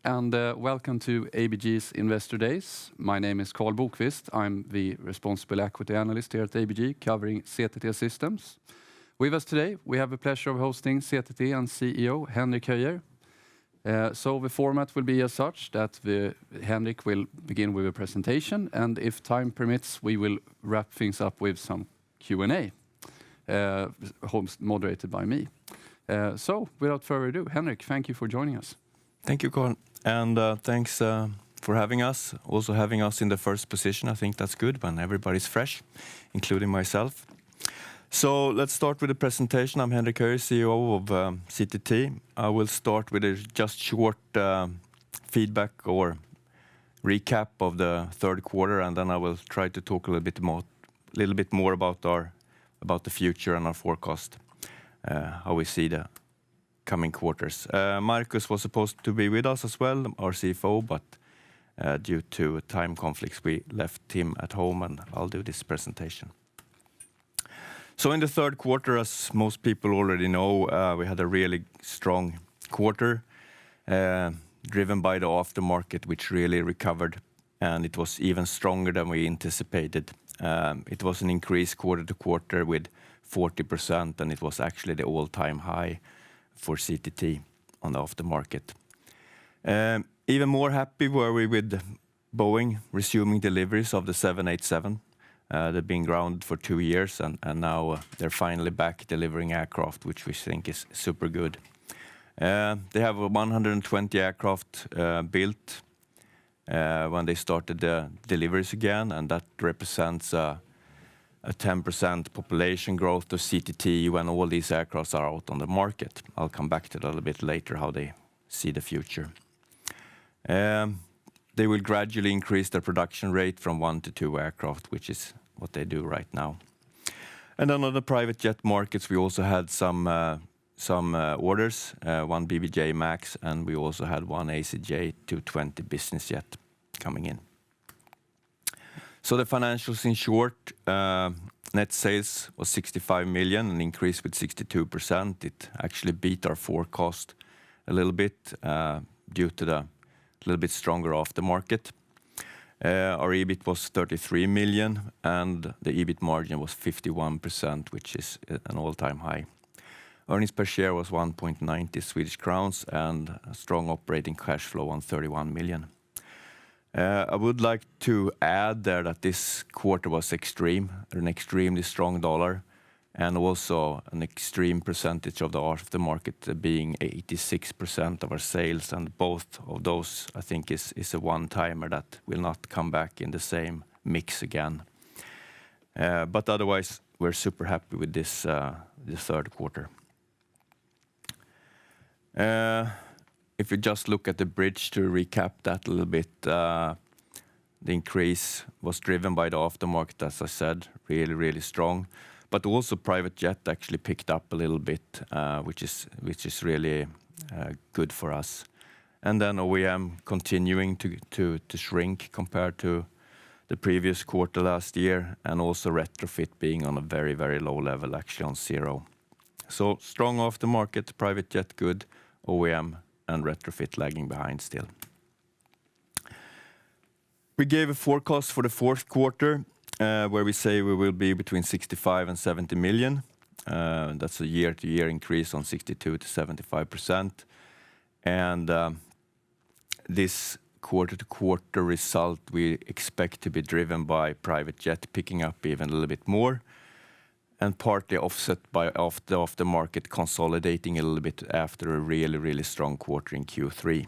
and welcome to ABG's Investor Days. My name is Carl Bokvist. I'm the responsible equity analyst here at ABG, covering CTT Systems. With us today, we have the pleasure of hosting CTT and CEO Henrik Höjer. So the format will be as such that Henrik will begin with a presentation, and if time permits, we will wrap things up with some Q&A, moderated by me. So without further ado, Henrik, thank you for joining us. Thank you, Carl, and thanks for having us. Also having us in the first position, I think that's good when everybody's fresh, including myself. So let's start with the presentation. I'm Henrik Höjer, CEO of CTT. I will start with a just short feedback or recap of the third quarter, and then I will try to talk a little bit more about the future and our forecast, how we see the coming quarters. Marcus was supposed to be with us as well, our CFO, but due to time conflicts, we left him at home, and I'll do this presentation. So in the third quarter, as most people already know, we had a really strong quarter, driven by the aftermarket, which really recovered, and it was even stronger than we anticipated. It was an increase quarter to quarter with 40%, and it was actually the all-time high for CTT on the aftermarket. Even more happy were we with Boeing resuming deliveries of the 787. They've been grounded for 2 years, and now they're finally back delivering aircraft, which we think is super good. They have 120 aircraft built when they started the deliveries again, and that represents a 10% population growth of CTT when all these aircraft are out on the market. I'll come back to that a little bit later, how they see the future. They will gradually increase their production rate from 1 to 2 aircraft, which is what they do right now. And then on the private jet markets, we also had some orders, one BBJ Max, and we also had one ACJ TwoTwenty business jet coming in. So the financials in short, net sales was 65 million, an increase with 62%. It actually beat our forecast a little bit due to the little bit stronger aftermarket. Our EBIT was 33 million, and the EBIT margin was 51%, which is an all-time high. Earnings per share was 1.90 Swedish crowns, and a strong operating cash flow on 31 million. I would like to add there that this quarter was an extremely strong dollar, and also an extreme percentage of the aftermarket being 86% of our sales, and both of those, I think, is a one-timer that will not come back in the same mix again. But otherwise, we're super happy with this third quarter. If you just look at the bridge to recap that a little bit, the increase was driven by the aftermarket, as I said, really, really strong. But also private jet actually picked up a little bit, which is really good for us. And then OEM continuing to shrink compared to the previous quarter last year, and also retrofit being on a very, very low level, actually on 0. So strong aftermarket, private jet good, OEM and retrofit lagging behind still. We gave a forecast for the fourth quarter, where we say we will be between 65 and 70 million. That's a year-to-year increase on 62 to 75%. And this quarter-to-quarter result we expect to be driven by private jet picking up even a little bit more, and partly offset by the aftermarket consolidating a little bit after a really, really strong quarter in Q3.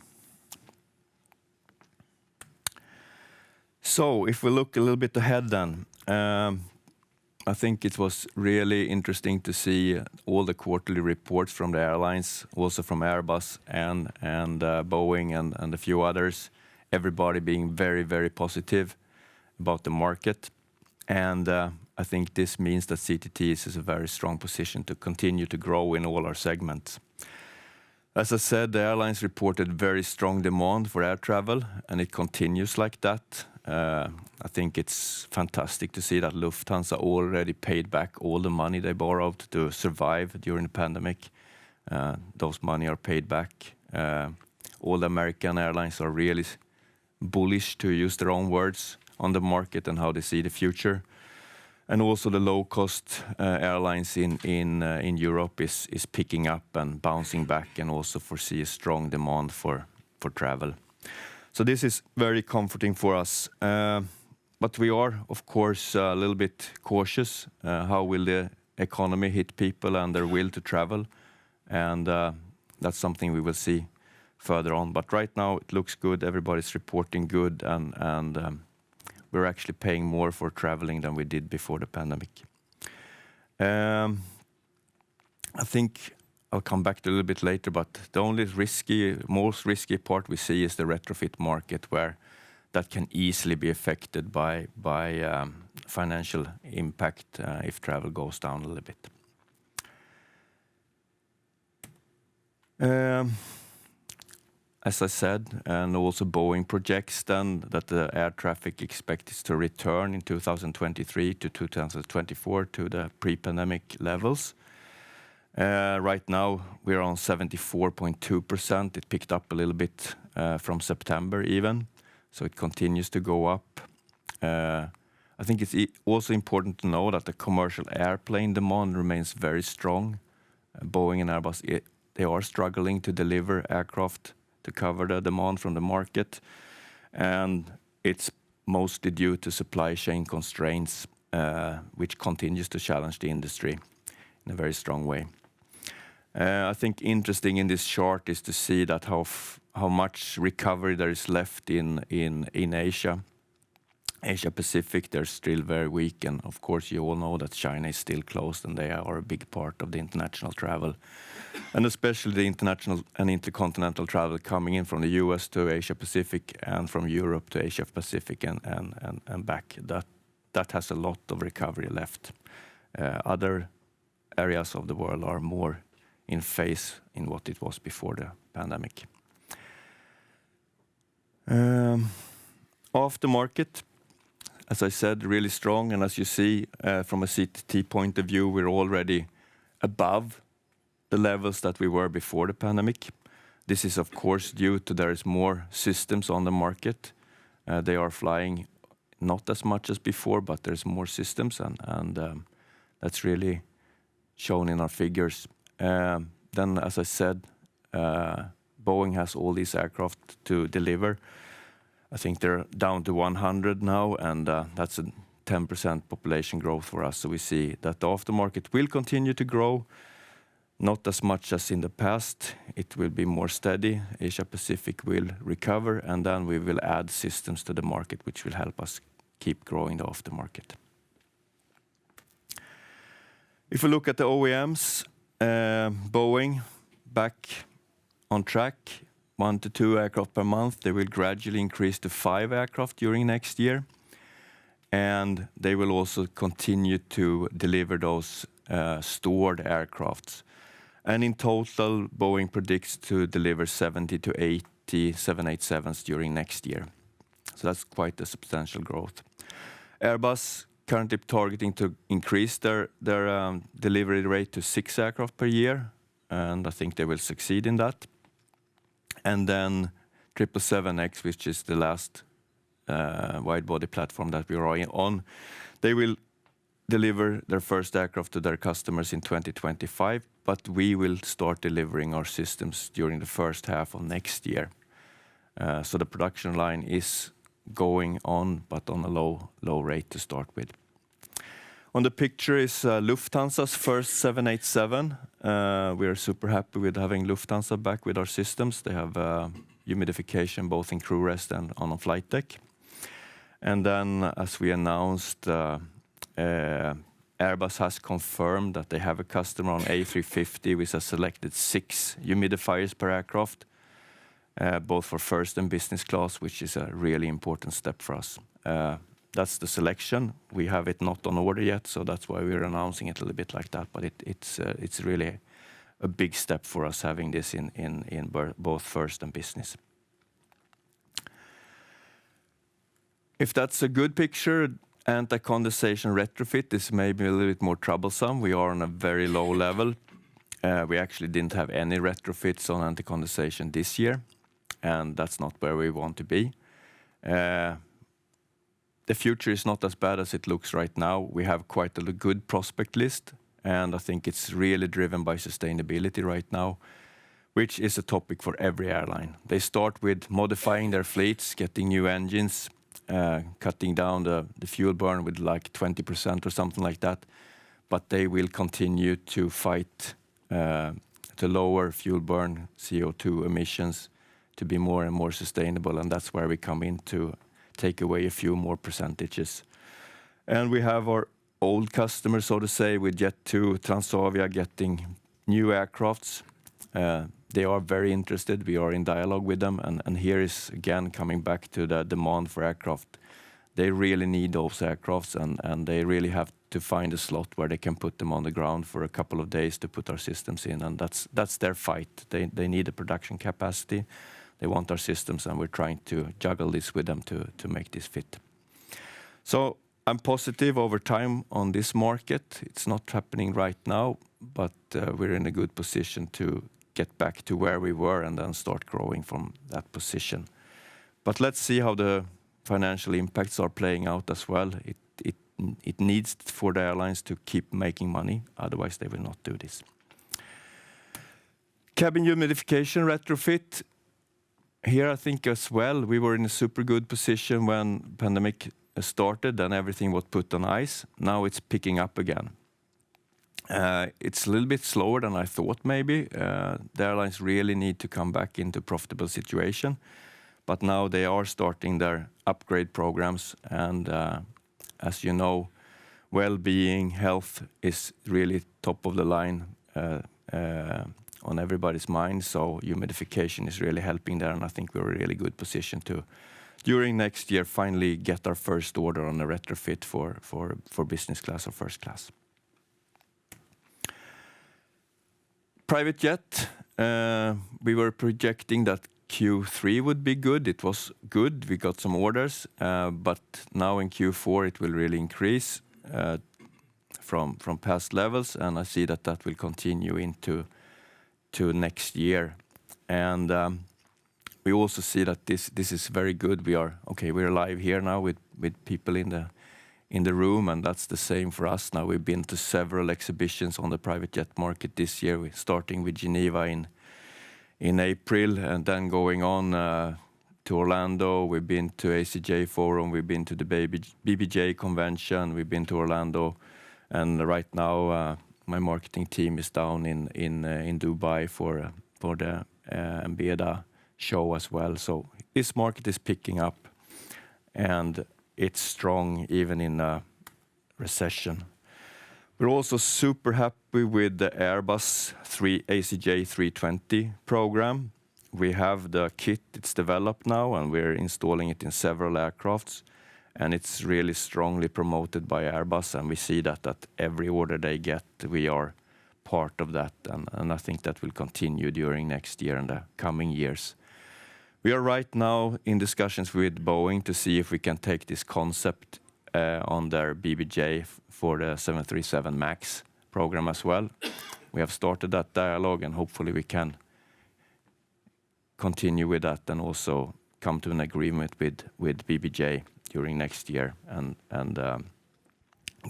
So if we look a little bit ahead then, I think it was really interesting to see all the quarterly reports from the airlines, also from Airbus and Boeing and a few others, everybody being very, very positive about the market. And I think this means that CTT is in a very strong position to continue to grow in all our segments. As I said, the airlines reported very strong demand for air travel, and it continues like that. I think it's fantastic to see that Lufthansa already paid back all the money they borrowed to survive during the pandemic. Those money are paid back. all the American airlines are really bullish, to use their own words, on the market and how they see the future. And also the low-cost airlines in Europe is picking up and bouncing back, and also foresee a strong demand for travel. So this is very comforting for us. But we are, of course, a little bit cautious. How will the economy hit people and their will to travel? And that's something we will see further on. But right now it looks good. Everybody's reporting good, and we're actually paying more for traveling than we did before the pandemic. I think I'll come back to a little bit later, but the only most risky part we see is the retrofit market, where that can easily be affected by financial impact if travel goes down a little bit. As I said, and also Boeing projects then that the air traffic expected to return in 2023 to 2024 to the pre-pandemic levels. Right now we're on 74.2%. It picked up a little bit from September even, so it continues to go up. I think it's also important to know that the commercial airplane demand remains very strong. Boeing and Airbus, they are struggling to deliver aircraft to cover the demand from the market, and it's mostly due to supply chain constraints, which continues to challenge the industry in a very strong way. I think interesting in this chart is to see that how much recovery there is left in Asia. Asia Pacific, they're still very weak, and of course you all know that China is still closed, and they are a big part of the international travel, and especially the international and intercontinental travel coming in from the US to Asia Pacific and from Europe to Asia Pacific and back. That has a lot of recovery left. Other areas of the world are more in phase in what it was before the pandemic. Aftermarket, as I said, really strong, and as you see from a CTT point of view, we're already above the levels that we were before the pandemic. This is of course due to there is more systems on the market. They are flying not as much as before, but there's more systems, and that's really shown in our figures. Then, as I said, Boeing has all these aircraft to deliver. I think they're down to 100 now, and that's a 10% population growth for us. So we see that the aftermarket will continue to grow, not as much as in the past. It will be more steady. Asia Pacific will recover, and then we will add systems to the market, which will help us keep growing the aftermarket. If we look at the OEMs, Boeing back on track, 1 to 2 aircraft per month. They will gradually increase to 5 aircraft during next year, and they will also continue to deliver those stored aircrafts. And in total, Boeing predicts to deliver 70 to 80 787s during next year. So that's quite a substantial growth. Airbus currently targeting to increase their delivery rate to 6 aircraft per year, and I think they will succeed in that. And then 777X, which is the last wide-body platform that we are on, they will deliver their first aircraft to their customers in 2025, but we will start delivering our systems during the first half of next year. So the production line is going on, but on a low rate to start with. On the picture is Lufthansa's first 787. We are super happy with having Lufthansa back with our systems. They have humidification both in crew rest and on a flight deck. And then, as we announced, Airbus has confirmed that they have a customer on A350 with a selected 6 humidifiers per aircraft, both for first and business class, which is a really important step for us. That's the selection. We have it not on order yet, so that's why we're announcing it a little bit like that. But it's really a big step for us having this in both first and business. If that's a good picture, anti-condensation retrofit is maybe a little bit more troublesome. We are on a very low level. We actually didn't have any retrofits on anti-condensation this year. and that's not where we want to be. The future is not as bad as it looks right now. We have quite a good prospect list, and I think it's really driven by sustainability right now, which is a topic for every airline. They start with modifying their fleets, getting new engines, cutting down the fuel burn with like 20% or something like that. But they will continue to fight to lower fuel burn, CO2 emissions, to be more and more sustainable. And that's where we come in to take away a few more percentages. And we have our old customers, so to say, with Jet2, Transavia getting new aircrafts. They are very interested. We are in dialogue with them. And here is, again, coming back to the demand for aircraft. They really need those aircrafts, and they really have to find a slot where they can put them on the ground for a couple of days to put our systems in. And that's their fight. They need a production capacity. They want our systems, and we're trying to juggle this with them to make this fit. So I'm positive over time on this market. It's not happening right now, but we're in a good position to get back to where we were and then start growing from that position. But let's see how the financial impacts are playing out as well. It needs for the airlines to keep making money, otherwise they will not do this. Cabin humidification retrofit. Here I think as well, we were in a super good position when pandemic started and everything was put on ice. Now it's picking up again. It's a little bit slower than I thought maybe. The airlines really need to come back into profitable situation. But now they are starting their upgrade programs, and as you know, well-being, health is really top of the line on everybody's mind. So humidification is really helping there, and I think we're in a really good position to, during next year, finally get our first order on a retrofit for business class or first class. Private jet, we were projecting that Q3 would be good. It was good. We got some orders, but now in Q4 it will really increase from past levels, and I see that will continue into next year. And we also see that this is very good. We're live here now with people in the room, and that's the same for us now. We've been to several exhibitions on the private jet market this year. We're starting with Geneva in April, and then going on to Orlando. We've been to ACJ Forum, we've been to the BBJ convention, we've been to Orlando, and right now my marketing team is down in Dubai for the Detta show as well. So this market is picking up, and it's strong even in a recession. We're also super happy with the Airbus ACJ320 program. We have the kit, it's developed now, and we're installing it in several aircrafts. And it's really strongly promoted by Airbus, and we see that at every order they get, we are part of that. And I think that will continue during next year and the coming years. We are right now in discussions with Boeing to see if we can take this concept on their BBJ for the 737 MAX program as well. We have started that dialogue, and hopefully we can continue with that and also come to an agreement with BBJ during next year and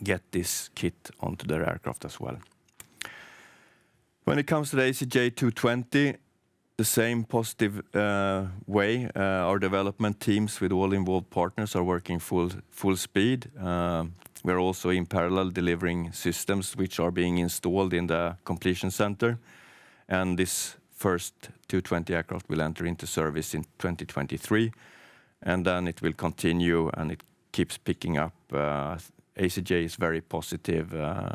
get this kit onto their aircraft as well. When it comes to the ACJ TwoTwenty, the same positive way. Our development teams with all involved partners are working full speed. We're also in parallel delivering systems which are being installed in the completion center. And this first 220 aircraft will enter into service in 2023. And then it will continue, and it keeps picking up. ACJ is very positive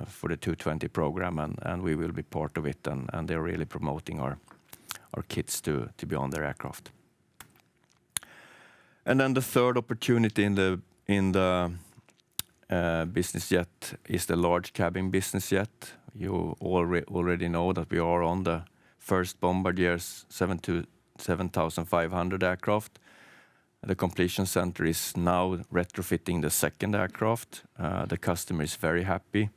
for the 220 program, and we will be part of it. And they're really promoting our kits to be on their aircraft. And then the third opportunity in the business jet is the large cabin business jet. You already know that we are on the first Bombardier's 7500 aircraft. The completion center is now retrofitting the second aircraft. The customer is very happy.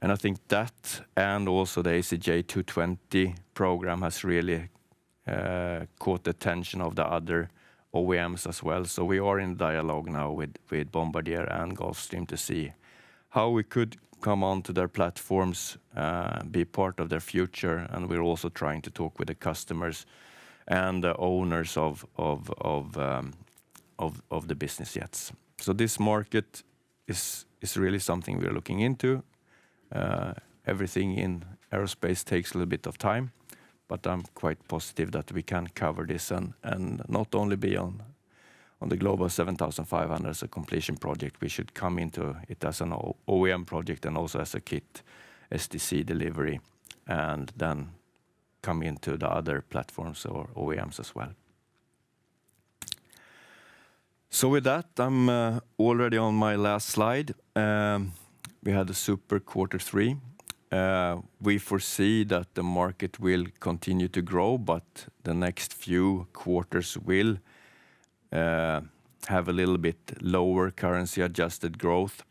And I think that, and also the ACJ 220 program has really caught the attention of the other OEMs as well. So we are in dialogue now with Bombardier and Gulfstream to see how we could come onto their platforms, be part of their future, and we're also trying to talk with the customers and the owners of the business jets. So this market is really something we're looking into. Everything in aerospace takes a little bit of time, but I'm quite positive that we can cover this and not only be on the Global 7500 as a completion project. We should come into it as an OEM project and also as a kit STC delivery, and then come into the other platforms or OEMs as well. So with that, I'm already on my last slide. We had a super Q3. We foresee that the market will continue to grow, but the next few quarters will have a little bit lower currency-adjusted growth.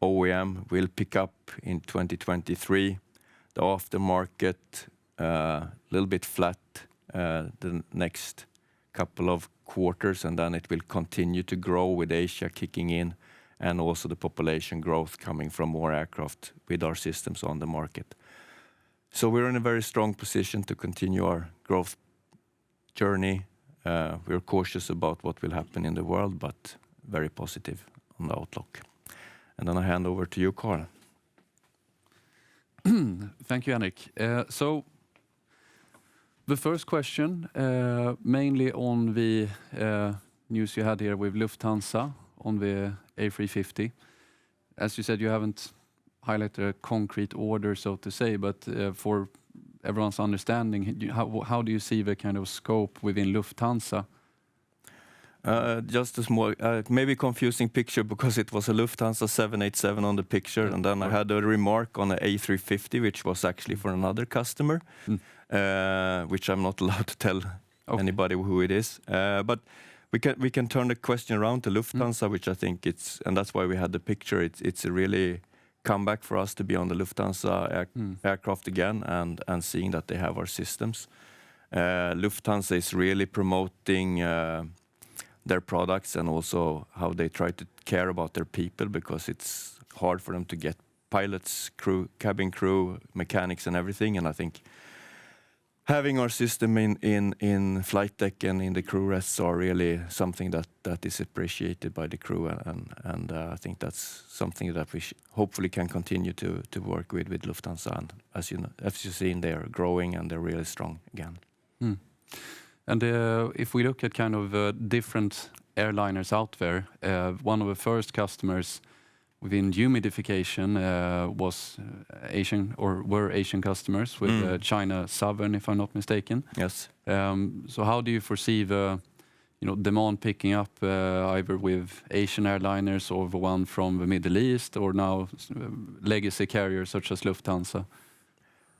OEM will pick up in 2023. The aftermarket a little bit flat the next couple of quarters, and then it will continue to grow with Asia kicking in, and also the population growth coming from more aircraft with our systems on the market. So we're in a very strong position to continue our growth journey. We're cautious about what will happen in the world, but very positive on the outlook. And then I hand over to you, Carl. Thank you, Henrik. So the first question, mainly on the news you had here with Lufthansa on the A350. As you said, you haven't highlighted a concrete order, so to say, but for everyone's understanding, how do you see the kind of scope within Lufthansa? Just a small, maybe confusing picture because it was a Lufthansa 787 on the picture, and then I had a remark on the A350, which was actually for another customer, which I'm not allowed to tell anybody who it is. But we can turn the question around to Lufthansa, which I think it's, and that's why we had the picture. It's a really comeback for us to be on the Lufthansa aircraft again and seeing that they have our systems. Lufthansa is really promoting their products and also how they try to care about their people, because it's hard for them to get pilots, crew, cabin crew, mechanics and everything. And I think having our system in flight deck and in the crew rests are really something that is appreciated by the crew, and I think that's something that we hopefully can continue to work with Lufthansa. And as you've seen, they are growing and they're really strong again. And if we look at kind of different airliners out there, one of the first customers within humidification was Asian, or were Asian customers with China Southern, if I'm not mistaken. Yes. So how do you foresee the demand picking up either with Asian airliners or the one from the Middle East, or now legacy carriers such as Lufthansa?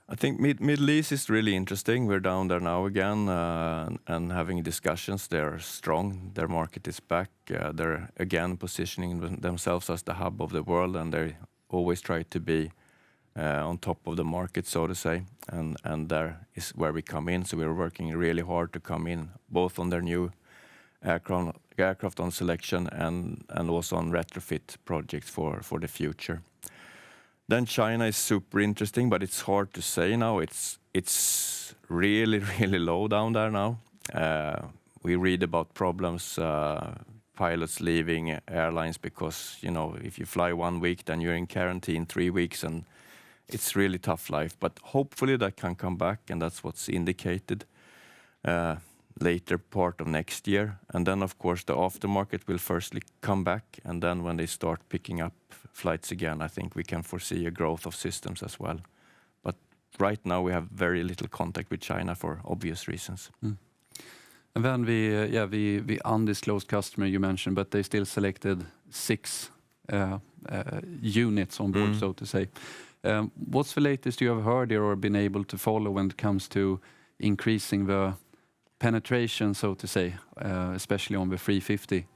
I think Middle East is really interesting. We're down there now again and having discussions. They're strong. Their market is back. They're again positioning themselves as the hub of the world, and they always try to be on top of the market, so to say. And there is where we come in. So we're working really hard to come in, both on their new aircraft on selection and also on retrofit projects for the future. Then China is super interesting, but it's hard to say now. It's really, really low down there now. We read about problems, pilots leaving airlines because, if you fly 1 week, then you're in quarantine 3 weeks, and it's really tough life. But hopefully that can come back, and that's what's indicated later part of next year. And then, of course, the aftermarket will firstly come back, and then when they start picking up flights again, I think we can foresee a growth of systems as well. But right now we have very little contact with China for obvious reasons. And then the undisclosed customer you mentioned, but they still selected 6 units on board, so to say. What's the latest you have heard here or been able to follow when it comes to increasing the penetration, so to say, especially on the 350?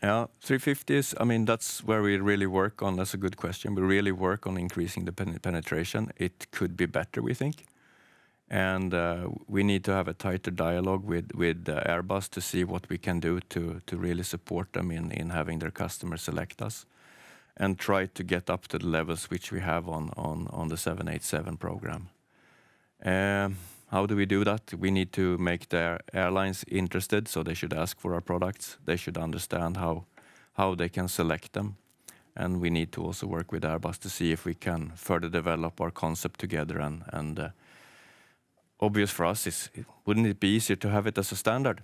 Yeah, 350s, that's where we really work on. That's a good question. We really work on increasing the penetration. It could be better, we think. and we need to have a tighter dialogue with Airbus to see what we can do to really support them in having their customers select us, and try to get up to the levels which we have on the 787 program. How do we do that? We need to make the airlines interested, so they should ask for our products. They should understand how they can select them. And we need to also work with Airbus to see if we can further develop our concept together. And obvious for us is, wouldn't it be easier to have it as a standard?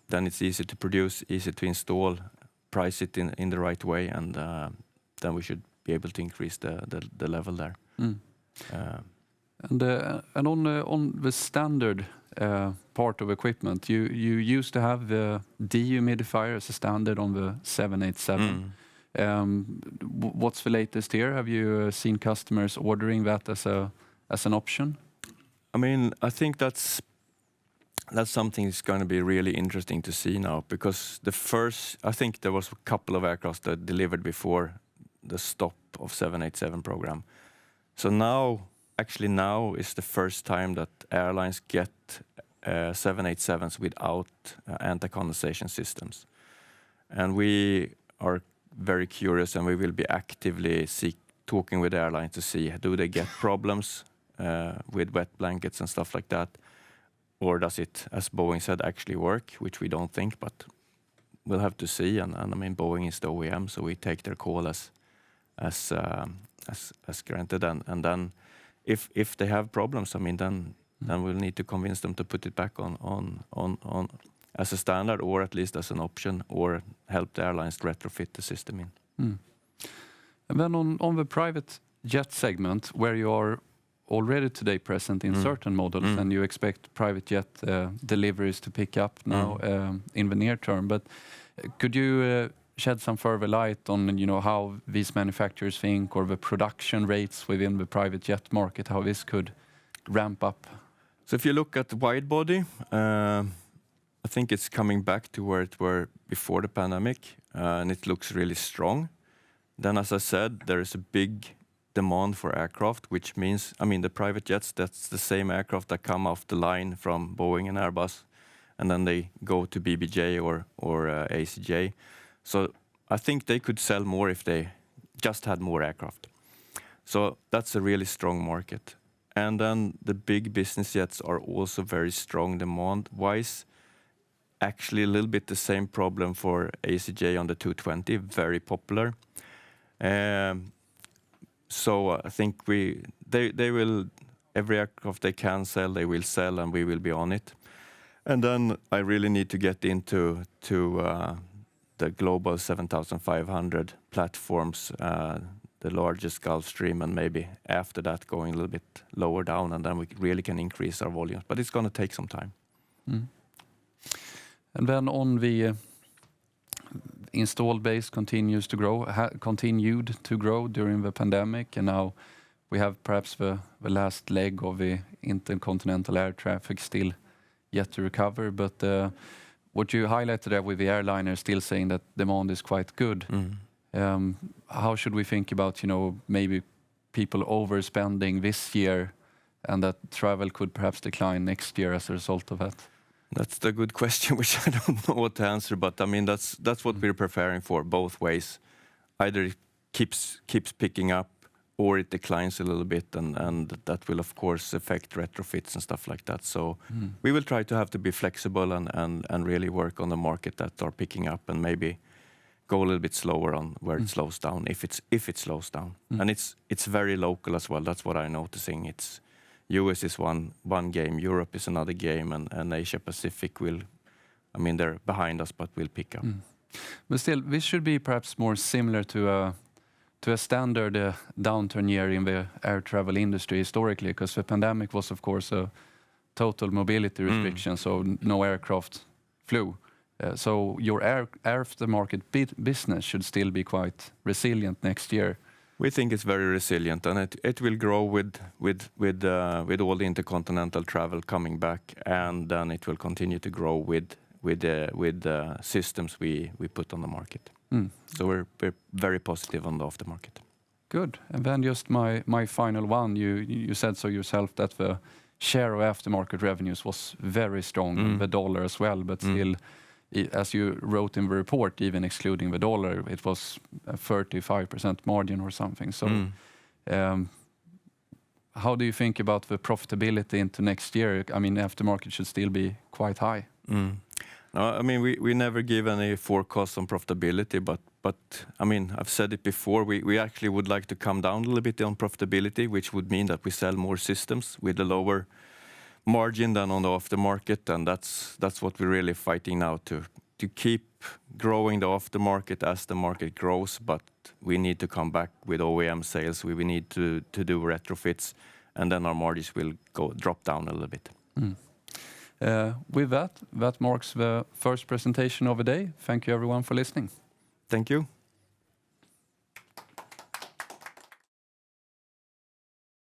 Then it's easy to produce, easy to install, price it in the right way, and then we should be able to increase the level there. And on the standard part of equipment, you used to have the dehumidifier as a standard on the 787. What's the latest here? Have you seen customers ordering that as an option? I mean, I think that's something that's going to be really interesting to see now, because I think there was a couple of aircraft that delivered before the stop of 787 program. So now is the first time that airlines get 787s without anti-condensation systems. And we are very curious, and we will be actively talking with airlines to see, do they get problems with wet blankets and stuff like that? Or does it, as Boeing said, actually work, which we don't think, but we'll have to see. And I mean, Boeing is the OEM, so we take their call as granted. And then if they have problems, I mean, then we'll need to convince them to put it back on as a standard, or at least as an option, or help the airlines retrofit the system in. And then on the private jet segment, where you are already today present in certain models, and you expect private jet deliveries to pick up now in the near term. But could you shed some further light on how these manufacturers think, or the production rates within the private jet market, how this could ramp up? So if you look at the wide body, I think it's coming back to where it were before the pandemic, and it looks really strong. Then, as I said, there is a big demand for aircraft, which means, I mean, the private jets, that's the same aircraft that come off the line from Boeing and Airbus, and then they go to BBJ or ACJ. So I think they could sell more if they just had more aircraft. So that's a really strong market. And then the big business jets are also very strong demand-wise. Actually, a little bit the same problem for ACJ on the 220, very popular. So I think they will, every aircraft they can sell, they will sell, and we will be on it. And then I really need to get into the global 7,500 platforms, the largest Gulfstream, and maybe after that going a little bit lower down, and then we really can increase our volumes. But it's going to take some time. And then on the installed base continued to grow during the pandemic, and now we have perhaps the last leg of the intercontinental air traffic still yet to recover. But what you highlighted there with the airliner still saying that demand is quite good. How should we think about maybe people overspending this year, and that travel could perhaps decline next year as a result of that? That's the good question, which I don't know what to answer. But I mean, that's what we're preparing for, both ways. Either it keeps picking up, or it declines a little bit, and that will of course affect retrofits and stuff like that. So we will try to be flexible and really work on the market that are picking up, and maybe go a little bit slower on where it slows down, if it slows down. And it's very local as well. That's what I'm noticing. It's US is one game, Europe is another game, and Asia Pacific will, I mean, they're behind us, but will pick up. But still, this should be perhaps more similar to a standard downturn year in the air travel industry historically, because the pandemic was, of course, a total mobility restriction, so no aircraft flew. So your aftermarket business should still be quite resilient next year. We think it's very resilient, and it will grow with all the intercontinental travel coming back, and then it will continue to grow with the systems we put on the market. So we're very positive on the aftermarket. Good. And then just my final one. You said so yourself that the share of aftermarket revenues was very strong, and the dollar as well, but still, as you wrote in the report, even excluding the dollar, it was a 35% margin or something. So how do you think about the profitability into next year? I mean, aftermarket should still be quite high. No, I mean, we never give any forecast on profitability, but I mean, I've said it before, we actually would like to come down a little bit on profitability, which would mean that we sell more systems with a lower margin than on the aftermarket, and that's what we're really fighting now, to keep growing the aftermarket as the market grows, but we need to come back with OEM sales. We need to do retrofits, and then our margins will drop down a little bit. With that marks the first presentation of the day. Thank you everyone for listening. Thank you.